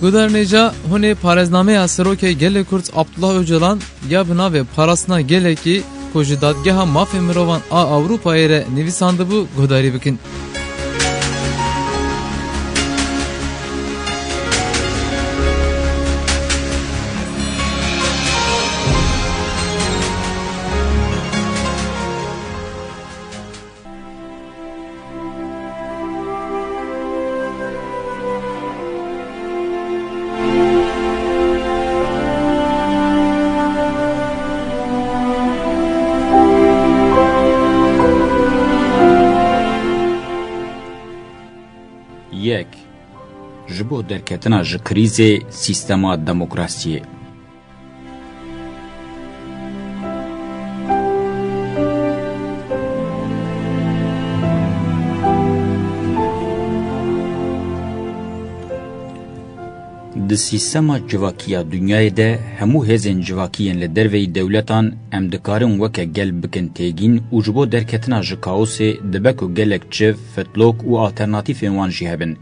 Guderneca hune parezname asroke gele Kurt Abdullah Öcalan ya bina ve parasına gele ki koju dadgeha mafya mirovan a Avrupa ere nivisandı bu gudari bikin. یک جبو درکتنا ج کریزه سیستما دموکراسیه د سیستما جواکیا دنیای ده همو هزین جواکیین لدروی دولتان امدکارن وکه گل بکن تیگین و جبو درکتنا ج کاوسه دبکو گلک چف فتلوک و آلترناتیف وان جی هبن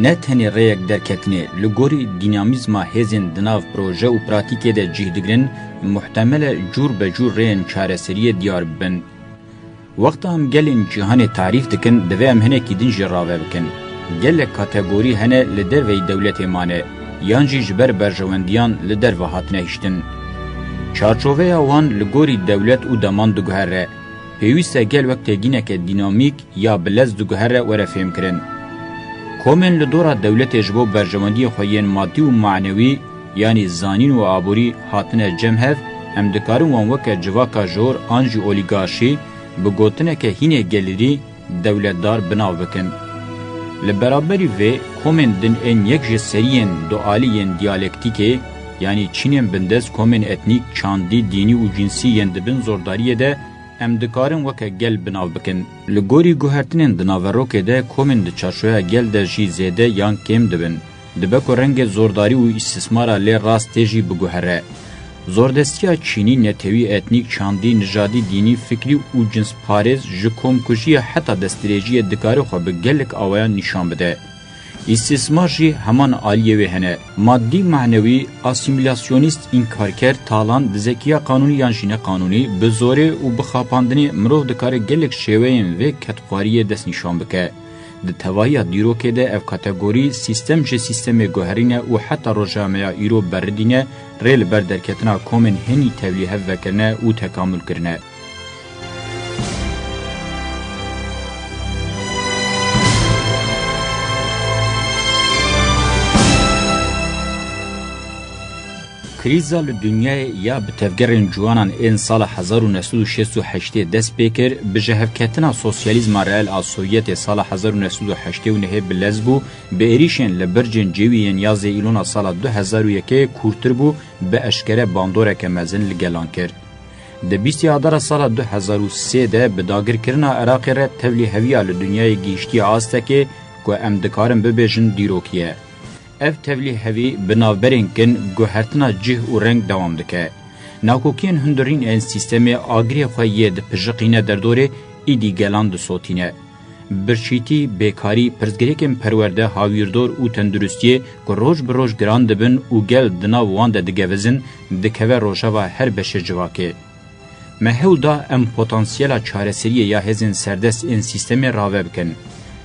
نه تنی ریک درکتنی لگوری دینامیزما هزین دناف پروژه و پراتیکه ده جهدگرن محتمل جور به جور رین چارسری دیار بن وقت هم گلین جهان تعریف دکن دوی هم هنه کی دین جراوه بکن گلک کاتگوری هنه لدروی دولت مانه یانجی جبر برجواندیان لدر و هاتنه هشتن. چارچوه وان لگوری دولت او دمان دگوهره. پیوسته گل وقت گینه که دینامیک یا بلز دگوهره وره فهم کرن. کومن لدورا دولت جبو برجواندی خوین مادی و معنوی یعنی زانین و آبوری هاتنه جمهف هم دکارن وان وکه جواکا جور آنجی اولیگارشی بگوتنه که هینه گلیری دولتدار بناو بکن. لبرابری و کومن دن ان یک جسرین دوالیین دیالکتیکه یعنی چینین بندز کومن اتنیک چاندی دینی و جنسی یندبن زورداریه ده ام دکارن وکه گل بناو بکن. لگوری گوهرتنین دناوروکه ده کومن ده چارشویا گل ده جی زیده یان کم دبن. دبکو رنگ زورداری و استثمارا لی راست تیجی بگوهره. زوردستیا چینی نتوی اتنیک چاندی نژادی دینی فکری و جنس پارز جکوم کشی حتی دستریجی دکاره خو به گلک آوایان نشان بده. استثمار جی همان عالیه و هنه مادی معنوی اسیمیلاسیونیست انکارکر تالان دزکیا قانونی یانجینه قانونی به زوره و بخاپاندنی مرو دکاره گلک شوین و کتقاری دست نشان بکه. د توایی دیروکه ده اف کاتگوری سیستم جه سیستم گوهرینه و حتی روژامه ایرو بردینه ریل بردرکتنا کومن هنی تولیه وکرنه و تکامل کرنه. کریزا لدنیای یا بتفگرین جوانان این سال 1968 دست بکر به جهفکتنا سوسیالیزم رئال از سوویت سال 1908 و نه بلزبو به ایریشن لبرجن جویین یازه ایلونا سال 2001 کورتر بو به اشکره باندوره که مزن لگلان کرد. ده 20 آذر سال 2003 ده به داگر کرنا عراق را تولی هویا لدنیای گیشتی آستکه که امدکارن ببیجن دیروکیه. اف تولی هوی بنابرین کن گوهرتنا جه و رنگ دوام دکه. ناکوکین هندرین این سیستم آگری خواهیه ده پجقینه در دوره ایدی گلان ده صوتینه. برچیتی بیکاری پرزگریکن پرورده هاویردور و تندرستیه که روش بروش گران دبن و گل دنا وان ده دگوزن دکوه روشا و هر بشه جواکه. مهول دا ام پوتانسیلا چارسریه یا هزین سردست این سیستم راوه بکن.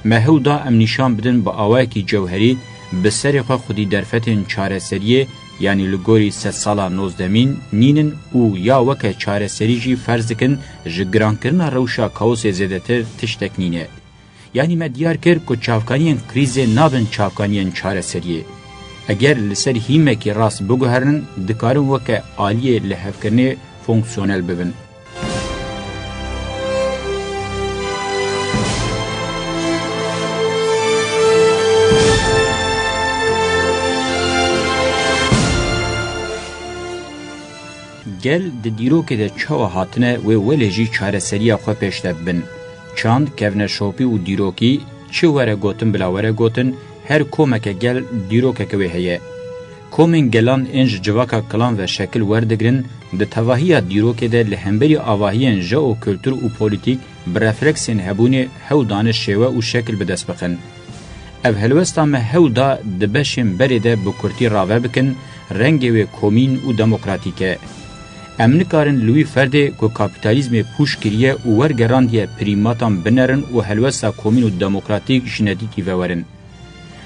مهول دا ام نشان بدن با آوه کی جوهری به سری خودی درفتن چارسریه یعنی لگوری 3 سالا 19 نینن او یا وکه چارسری جی فرض کن جگران کرنا روشا کاوس زیدتر تشتکنینه. یعنی ما دیار کر که چاوکانین کریزه نابن چاوکانین چارسریه. اگر لسر هیمه که راست بگوهرن دکارن وکه آلیه لحف کرنه فونکسیونل ببن. گل د دیروکه ده چاو هاتنه و ولجی چارسریه خو پیشته بن. چاند کهونه شوپی و دیروکی چه وره گوتن بلا وره گوتن هر کومکه گل دیروکه کوی هیه. کومن گلان انج جواکا کلان و شکل وردگرن ده تواهی دیروکه ده لهمبری آواهین جاو کلتور و پولیتیک برفرکسین هبونه هو دانش شوه و شکل بدست بخن. ev helwesta me hewda di beşên berê de bi kurtî rave bikin rengê wê komîn û demokratîk. Em nikarin li wî ferdê ku kapîtalîzmê pûş kiriye û wergerandiye prîmatan binerin û helwesta komîn û demokratîk ji nedîkî vewerin.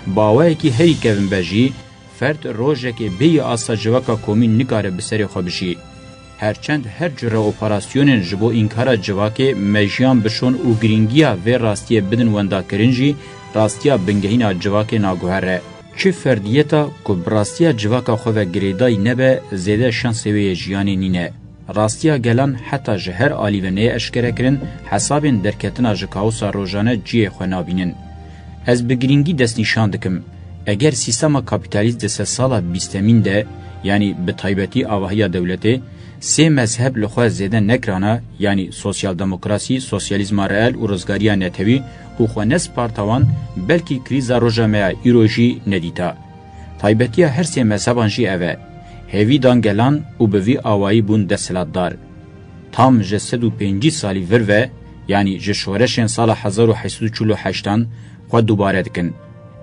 Bawayekî herî kevin be jî, ferd rojekê bêyî asta civaka komîn nikare bi serê xwe bijî. Herçend her cüre operasyonên ji bo înkara civakê mejiyan bişon û giringiya vê rastiye bidin wendakirin jî rastiya bingehîna civakê naguher e. Çi ferdiyeta ku bi rastiya civaka xwe ve girêdayî nebe zêde şansê wê yê jiyanê nîne. Rastiya gelan heta ji her alîveneyê eşkere kirin hesabên derketina ji kaosa rojane ciyê xwe nabînin. Ez bi giringî destnîşan dikim. Eger sîstema kapîtalîst di se sala bîstemîn de yanî bi taybetî avahiya dewletê sê mezheb li xwe zêde nekrana yanî sosyal-demokrasî, sosyalîzma reel û rizgariya netewî û xwe nespartawan belkî krîza roja me ya îro jî nedîta. Taybetiya her sê mezheban jî ev e. Hêvî dan gelan û bi vî awayî bûn desthilatdar. Tam ji 105 salî vir ve yanî ji şoreşên sala 1848 xwe dubare dikin.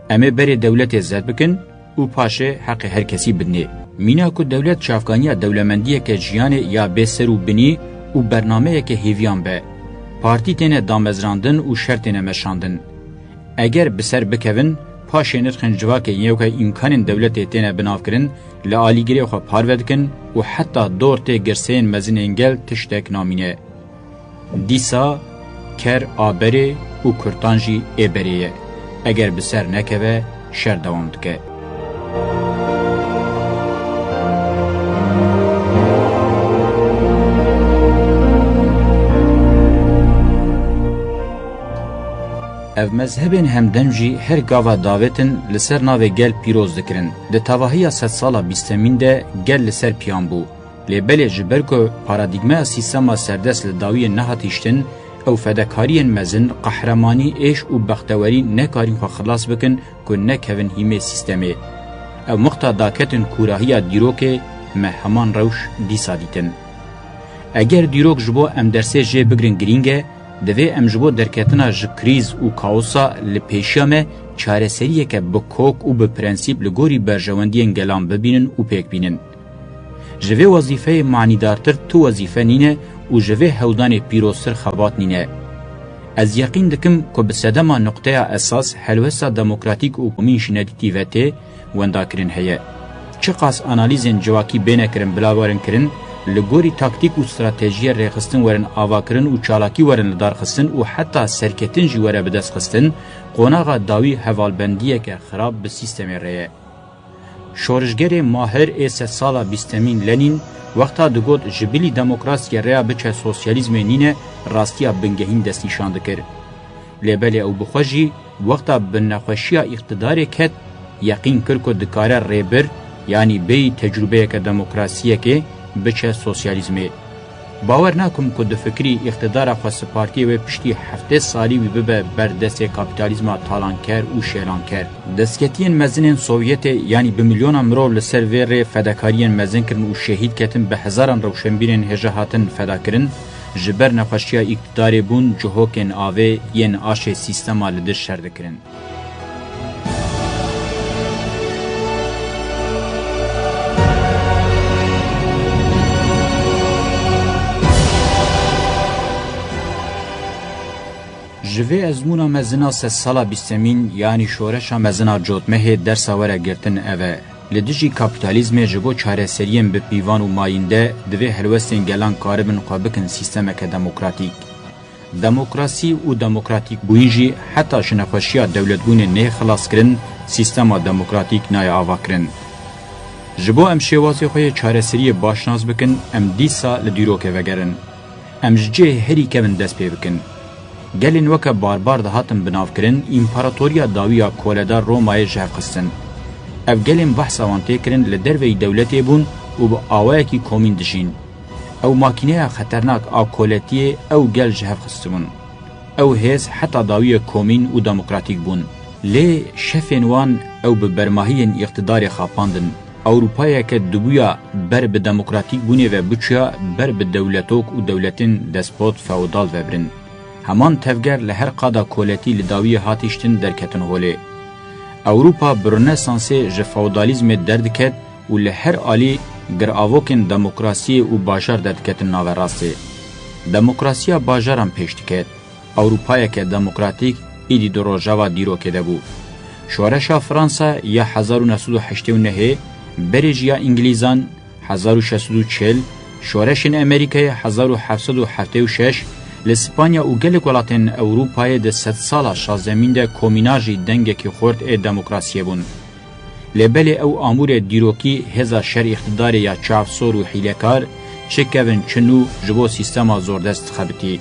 Em ê berê dewletê zed bikin û paşê heqê her kesî bidinê. Mîna ku dewlet çavkaniya dewlemendiyeke jiyanê ya bêser û binî û bernameyeke hêviyan be. Partî têne damezrandin û şer têne meşandin. Eger bi ser bikevin, paşê nirxên civakê yewke îmkanên dewletê têne binavkirin, li alîgirê xwe parve dikin û heta dor tê girseyên mezinên gel tiştek namîne. Dîsa ker aberê û kurtan jî êberê ye. Eger bi ser nekeve, şer dewam dike. Ev mezhebên hemdem jî her gava davetin li ser navê gel pîroz dikirin. Di tavahiya sed sala bîstemîn de gel li ser piyan bû. Lêbelê ji ber ku paradigmeya sîstema serdest li dawiyê nehatîştin, ew fedekariyên mezin, qehremanî, êş û bextewerî nekarîn xwe xilas bikin ku nekevin hîmê sîstemê. Ew muxta daketin kûrahiya dîrokê me heman rewş dîsa dîtin. Eger dîrok ji bo em dersê jê bigirin girîng e, divê em ji bo derketina ji krîz û kaosa li pêşiya me çareseriyeke bi kok û bi prensîp li gorî berjewendiyên gelan bibînin û pêk bînin. Ji vê wezîfeyê manîdartir tu wezîfe nîne û ji vê hewdanê pîroztir xebat nîne. Ez yeqîn dikim ku bi sedema nuqteya esas helwesta demokratîk û komîn ji nedîtî ve tê wendakirin heye. Çi qas analîzên civakî bênekirin bilawarin kirin, li gorî taktîk û stratejiye rêxistin werin avakirin û çalakî werin li darxistin û heta serketin jî were bi dest xistin, qonaxa dawî hevalbendiyeke xirab bi sîstemê re ye. Şorijgerê mahir ê sed sala bîstemîn Lenin wexta digot ji bilî demokrasiyê rêya biçe sosyalîzmê nîne rastiya bingehîn destnîşan dikir. Lêbelê ew bixwe jî wexta bi nexweşiya îqtidarê ket yeqîn kir ku dikare rêbir yanî bêyî tecrübeyeke demokrasiyekê biçe sosyalîzmê. Bawer nakim ku di fikrî îqtidara xwe sipartiyê wê piştî 7 salî wî bibe ber destê kapîtalîzma talanker û şêlanker. Destketiyên mezinên Sovyetê yanî bi milyona mirov li ser vê rê fedakariyên mezin kirin û şehîd ketin bi hezaran rewşenbîrên hêja hatin fedakirin, ji ber nexweşiya îqtidarê bûn cihokên avê yên aşê sîstema li diş şer dikirin. Ji vê ezmûna mezina sed sala bîstemîn yanî şoreşa mezina cotmehê dersa were girtin ev e. Li dijî kapîtalîzmê ji bo çareseriyên bi pîvan û mayîn de divê helwestên gelan karibin xwe bikin sîstemeke demokratîk. Demokrasî û demokratîk bûyîn jî heta ji nexweşiya dewletbûnê nê xilaskirin, sîstema demokratîk naye avakirin. Ji bo em şêwazê xwe yê çareseriyê başnaz bikin, em dîsa li dîrokê vegerin. Em ji cihê herî kevin dest pê bikin. Gelên weke barbar dihatin binavkirin, împaratoriya dawiya koledar Romayê ji hev xistin. Ev gelên behsa wan tê kirin li derveyî dewletê bûn û bi awayekî komîn dijîn. Ew makîneya xeternak a koletiyê ew gel ji hev xistibûn. Ew hêz heta dawiya komîn û demokratîk bûn. Lê şefên wan ew bi bermahiyên îqtidarê xapandin. Ewropayeke dibûya ber bi demokratîk bûnê ve biçûya ber bi dewletok û dewletên despot feodal vebirin. Heman tevger li her qada koletî li dawiyê hatîştin derketin holê. اوروپا برنسانسê ji feodalîzmê derdiket û li her alî giravokên demokrasiyê û bajar derdiketin naverastê. Demokrasiya bajaran pêş diket. Ewropayeke demokratîk îdî di rojava dîrokê de bû. Şoreşa Fransa ya 1989 berê jiya İngilîzan 1640, şoreşên Amerîkayê 1776, li Spanya û gelek welatên Ewropayê di sed sala şazemîn de komîna jî dengekî xort ê demokrasiyê bûn. Lêbelê ew amûrê dîrokî hêza şer îxtidarê ya çavsor û hîlekar çikevin çinû ji bo sîstema zordest dixebitî.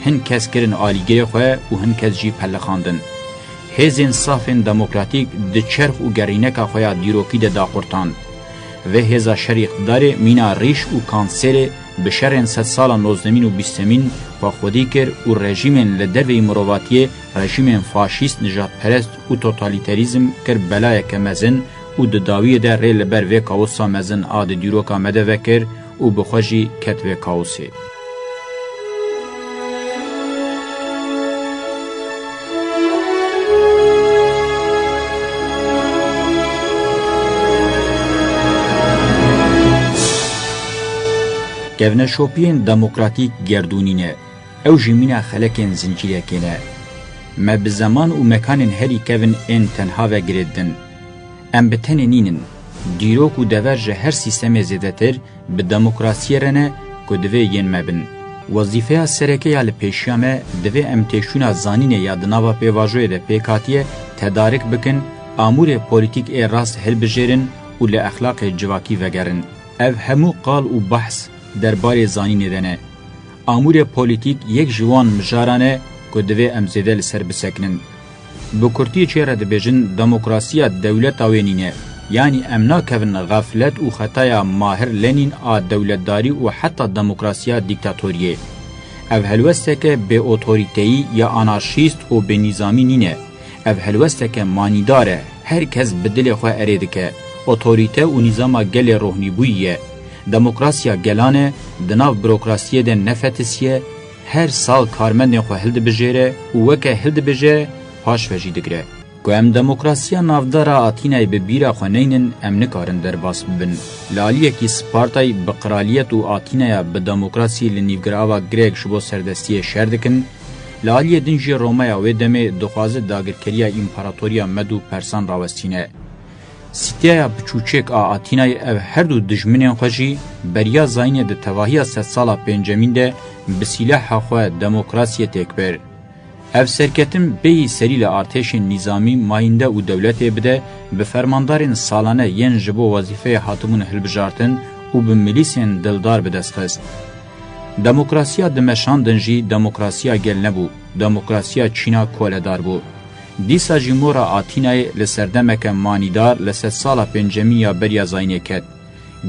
Hin kes kirin alîgehê xwe û hin kes jî pellexandin. Hêzên safên demokratîk di çerx û gerîneka xwe ya dîrokî de daqurtan. Ve hêza şer îxtidarê mîna rîş û kanserê bi şerên sed sala nozdemîn û bîstemîn xwedî kir û rejîmên li derveyî mirovatiyê rejîmên faşîst, nijadperest û totalîterîzm kir belayeke mezin û di dawiyê de rê li ber vê kaosa mezin a di dîroka me de vekir û bi xwe jî ket vê kaosê. Gevneşopiyên demokratîk gerdûnîne, ew jî mîna xelekên zincîrekê ne. Me bi zeman û mekanên herî kevin ên tenha ve girêdin. Em bi tenê nînin. Dîrok û dever ji her sîstemê zêdetir bi demokrasiyê re ne ku divê yên me bin. Wezîfeya serekeya li pêşiya me divê em têşûna zanînê ya di nava pêvajoyê de pêkatiye tedarik bikin, amûrê polîtîk ê rast hilbijêrin û li exlaqê civakî vegerin. Ev hemû qal û behs derbarê zanînê de ne. Amûrê polîtîk yek ji wan mijaran e ku divê em zêde li ser bisekinin. Bi kurtî çê re dibêjin demokrasiya dewleta wê nîne. Yani em nakevin gaflet û xetaya mahir lenîn a dewletdarî û heta demokrasiya dîktatoriyê. Ev helwesteke bê otorîteyî ya anarşîst û bê nîzamî nîne. Ev helwesteke manîdar e, herkes bi dilê xwe erê dike. Otorîte û nîzama gelê rohnîbûyî ye. Demokrasiya gelane di nav bürokrasiyê de nefetisiye, her sal karmendên xwe hildibijêre û weke hildibije paş ve jî digire. Ku em demokrasiya navdara Atînayê bi bîra xwe neynin, em nikarin derbas bibin. Li aliyekî Spartayê bi qiraliyet û Atînaya bi demokrasiyê li nîvgirava girêk ji bo serdestiyê şer dikin, li aliyê din jî Romaya wê demê dixwaze dagirkeriya împaratoriya Med û Persan rawestîne. Sîtiya biçûçêk a Atînayê ev her du dijminên xwe jî beriya zayînê di tevahiya sed sala pêncemîn de bi sîlaha xwe demokrasiyê têkbir. Ev serketin bêyî serî li artêşên nîzamî, mayînde û dewletê bide bi fermandarên salane yên ji bo wezîfeyê hatibûn hilbijartin û bi milîsên dildar bi dest xist. Demokrasiya di meşandin jî demokrasiya gel nebû, demokrasiya Çîna koledar bû. Dîsa jî mora Atînayê li serdemeke manîdar li sed sala pêncemîn ya beriya zayînê ket.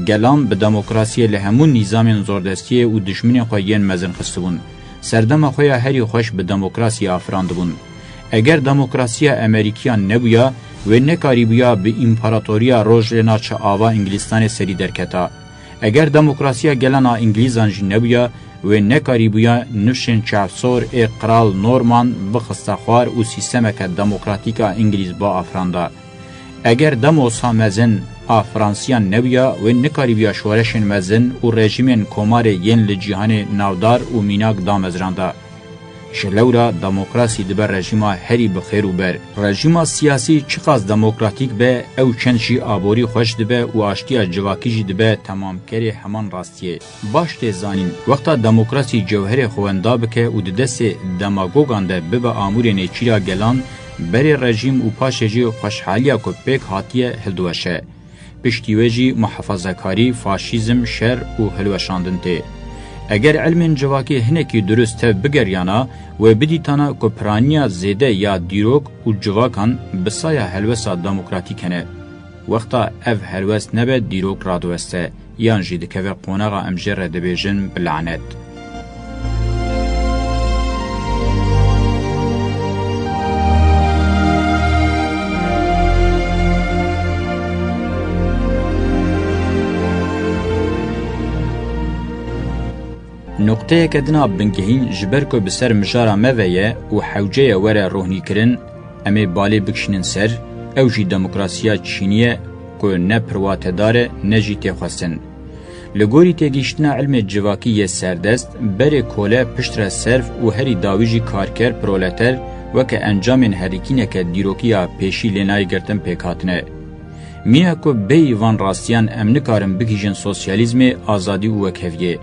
Gelan bi demokrasiyê li hemû nîzamên zordestiyê û dijminên xwe yên mezin xistibûn. Serdema xwe ya herî xweş bi demokrasiyê afirandibûn. Eger demokrasiya Amerîkiyan nebûya, wê nekarîbûya bi împaratoriya rojlê çi ava Ingilistanê serî derketa. Eger demokrasiya gelan a İngilîzan jî nebûya, wê nekarîbûya nûşên çavsor ê Kral Norman bixiste xwar û sîstemeke demokratîk a İngilîz ba afiranda. Eger demosa mezin a Fransiyan nebûya, wê nekarîbûya şoreşên mezin û rejîmên komarê yên li cîhanê navdar û mînak damezranda. Ji lewra demokrasî dibe rejîma herî bi xêr û ber. Rejîma siyasî çiqas demokratîk be, ew çend jî aborî xweş dibe û aştiya civakî jî dibe temamkerê heman rastiyê. Baş tê zanîn, wexta demokrasî cewherê xwenda bike û di destê demagogan de bibe amûrê nêçîra gelan, berê rejîm û paşê jî xweşhaliya ku pêk hatiye hildiweşe. Piştî wê jî muhefazakarî, faşîzm, şer û hilweşandin tê. Eger ilmên civakî hinekî durust tev bigeryana wê bidîtana ku piraniya zêde ya dîrok û civakan bi saya helwesa demokratîk hene. Wexta ev helwest nebe dîrok radiweste, yan jî dikeve qonaxa em jê re dibêjin bi lanet. Nokteyeke dina bingehîn ji ber ku bi ser mijara me ve ye û hewceyê were rohnîkirin, em ê balê bikişînin ser, او جی دموکراسیا چینیه که نه پرواتداره نه جی تخواستن. لگوری تگیشتنا علم جواکی سردست بر کوله پشتر صرف و هری داویجی کارکر پرولتر وکه انجام هریکینه که دیروکیا پیشی لینای گرتن پیکاتنه. مینه که بی وان راستیان امنکارم بکیجن سوسیالیزم آزادی و وکهویه.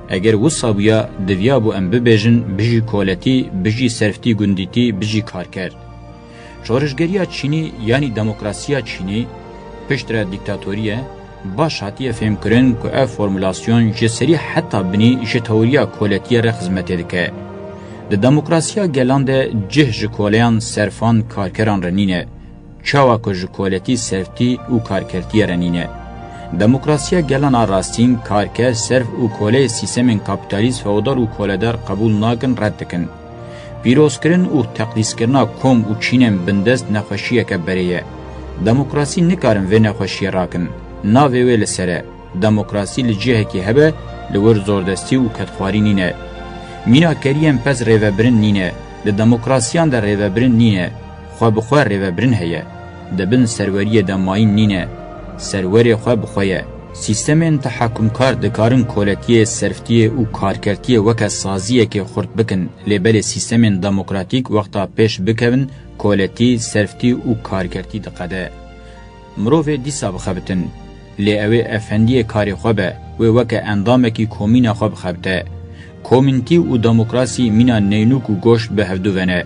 اگر وصابیا دویا بو ام ببیجن بجی کولتی، بجی صرفتی گندیتی، بجی کارکر. شورشگریا چینی یعنی دموکراسیا چینی پشتر دیکتاتوریه باش هاتیه فهم کرن که اف فرمولاسیون جسری حتی بنی جه توریا کولتیه را خدمته دکه. ده دموکراسیا گلان ده جه جکولیان صرفان کارکران رنینه، چاوا که جکولتی صرفتی و کارکرتی رنینه. دموکراسیا گلان راستین کارکر صرف و کوله سیستم کپیتالیست فودار و کولدار قبول ناکن رد دکن. پیروز کرن و تقدیس کرنا کم و چینم بندست نخوشیه که بریه. دموکراسی نکارن و نخوشیه راکن. ناوی ویل سره. دموکراسی لجیه که هبه لور زوردستی و کتخواری نینه. مینا کریم پس ریوبرن نینه. ده دموکراسیان در ریوبرن نینه. خواه بخواه ریوبرن هیه. ده بن سروری دماین نینه. سروری خواه بخواه. سیستم تحکمکار دکارن کولتیه صرفتیه و کارکرتیه وکه سازیه که خورد بکن لیبل سیستم دموکراتیک وقتا پیش بکن کولتی صرفتی و کارکرتی دقده. مروفه دیسا بخبتن لی اوه افندی کاری خوبه و وکه اندامه کی کومین خوب خبته. کومینتی و دموکراسی مینا نینوک و گوشت به هفدو ونه.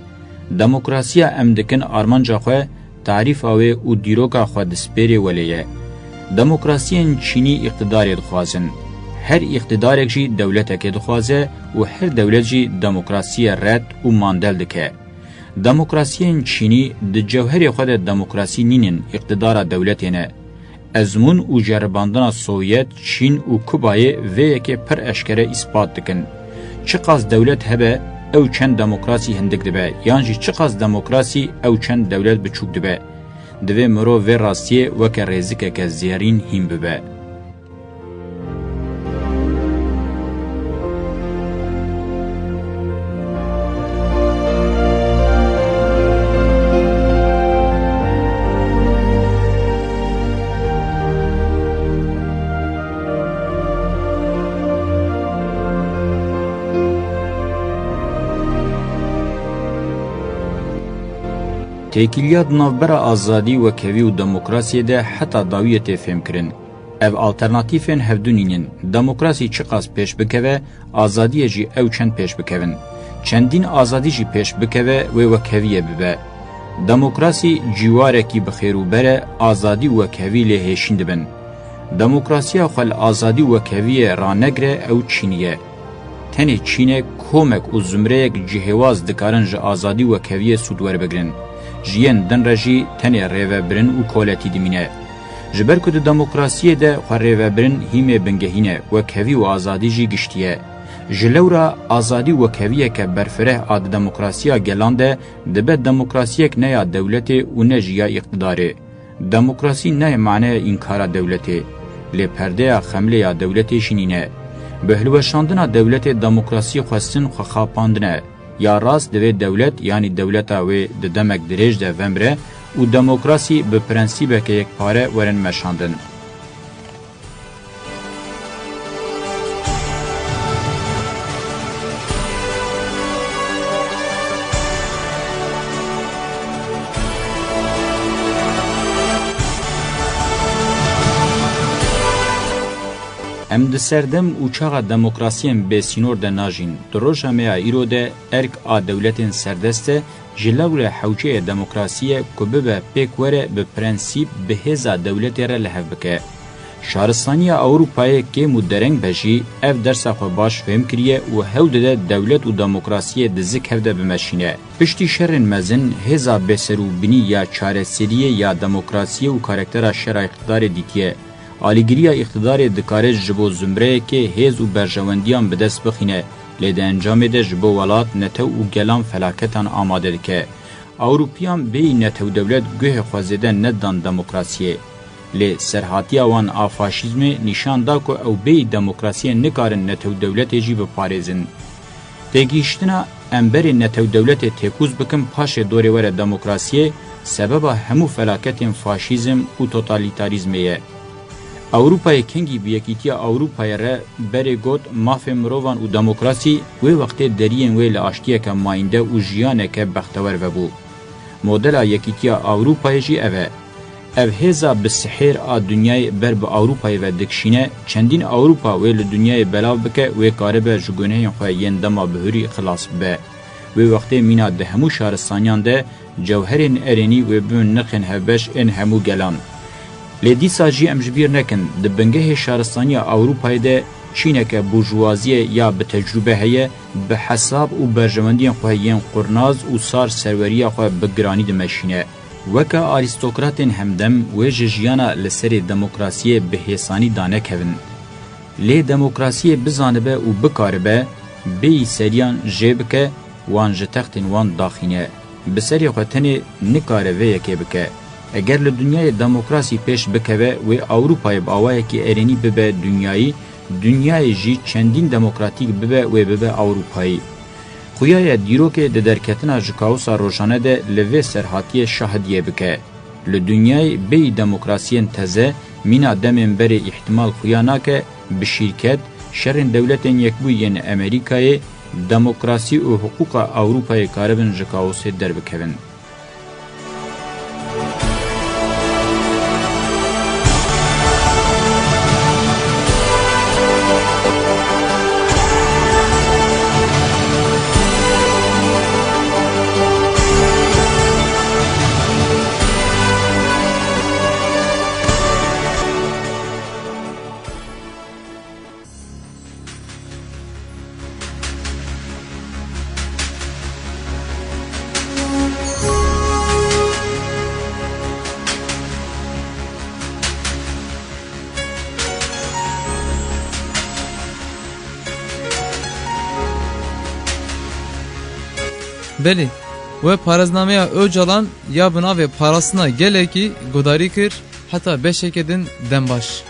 دموکراسیا امدکن آرمانجا خواه تعریف اوه و دیروکا خواه دسپیری ولیه. دموکراسیین چینی اقتداری دخوازن. هر اقتدارک جی دولتک دخوازه و هر دولت جی دموکراسی رد و ماندل دکه. دموکراسیین چینی د جوهر خود دموکراسی نینن اقتدار دولتینه. ازمون و جرباندن سوویت، چین و کوبای ویکه پر اشکره اثبات دکن. چقاس دولت هبه او چند دموکراسی هندک دبه، یعنی چقاس دموکراسی او چند دولت بچوک دبه. دوی مرو و راستیه وکه ریزکه که زیرین هیم ببه. تکیلیات نوبر آزادی و کوی و دموکراسی ده حتی داویت فهم کرن. او آلترناتیفین هفدونینن. دموکراسی چقاس پیش بکوه، آزادی جی او چند پیش بکوین. چندین آزادی جی پیش بکوه و کویه ببه. دموکراسی جیواره کی بخیرو بره آزادی و کوی لهشین دبن. دموکراسی خل آزادی و کوی رانگره او چینیه. تنی چینه کومک و زمره جهواز دکارنج آزادی و کوی سودور بگرن. جیان دن رجی تنی ریوبرن و کولتی دمینه. جبر کد دموکراسی ده خو ریوبرن هیمه بنگهینه و کوی و آزادی جی گشتیه. جلورا آزادی و کویه که برفره آد دموکراسیا گلانده دبه دموکراسیک نیا دولت و نجیا اقتداره. دموکراسی نه معنی انکار دولته. لی پرده خمله دولت شینینه. بهلوشاندن دولت دموکراسی خواستن خو خاپاندنه. یا راست دوی دولت یعنی دولت اوی د دمک دریج ده ومره و دموکراسی به پرنسیبه که یک پاره ورن مشاندن. ام د سردم او چاغه دموکراسیم به سینور د ناجین دروژه میا ایرو ده ارک ا دولتین سردسته جلور حوجه دموکراسیه کوبه پکوره به پرنسیپ به هزا دولت ر لهبکه شارستانی اوروپای که مدرنگ بجی اف درس خو باش فهم کریه و هود ده دولت و دموکراسیه د زکهده بمشینه پشتی شرن مزن هزا بسرو بنی یا چاره سریه یا دموکراسیه و کاراکتر شر اقتدار دیتیه آلیگریا اقتدار دکاره جبو زمره که هیز و برجواندیان به دست بخینه لیده انجام ده جبو ولات نتو و گلان فلاکتان آماده که اوروپیان بی نتو دولت گوه خوزیده ندان دموکراسیه لی سرحاتی آوان آفاشیزم نشان دا که او بی دموکراسیه نکارن نتو دولت جی بپارزن. تگیشتنا امبر نتو دولت تکوز بکن پاش دوری ور دموکراسیه sebeba hemû felaketên faşîzm û totalîtarizmê ye. Avrupayê kengî bi yekîtiya Avrupayê re berê got mafê mirovan û demokrasî wê wextê deriyên wê li aştiyeke mayînde û jiyaneke bextewer vebû. Modela yekîtiya Avrupayê jî ev e. Ev hêza bi sihêr a dünyayê ber bi Avrupayê ve dikişîne, çendîn Avrupa wê li dünyayê belav bike wê karibe ji gunehên xwe yên dema bihûrî xilas bibe. Wê wextê mîna di hemû şaristaniyan de cewherên erênî wê bibin nirxên hevbeş ên hemû gelan. Lê dîsa jî em ji bîr nekin, di bingehê şaristaniya Avrupayê de çîneke burjwaziyê ya bi tecrübe heye, bi hesab û berjewendiyên xwe yên qurnaz û sar serweriya xwe bi giranî dimeşîne. Weka arîstokratên hemdem wê ji jiyana li serê demokrasiyê bi hêsanî danekevin. Lê demokrasiyê bizanibe û bikaribe, bêyî seriyan jê bike, wan ji textên wan daxîne. Bi serê xwe tenê nikare vê yekê bike. Eger li dünyayê demokrasî pêş bikeve wê Avrupayê bi awayekî erênî bibe dünyayî, dünyayê jî çendîn demokratîk bibe wê bibe Avrupayî. Xuyaya dîrokê di derketina ji kaosa rojane de li vê serhatiyê şahidiyê bike. Li dünyayê bêyî demokrasiyên teze, mîna demên berê îhtimal xuya nake, bi şîrket, şerên dewletên yekbûyî yên Amerîkayê, demokrasî û huquqa Avrupayê karibin ji kaosê derbikevin. Belê, we parêznameya Öcalan ya bina ve parasına gelekî gudarî kir, heta beşeke din dembaş.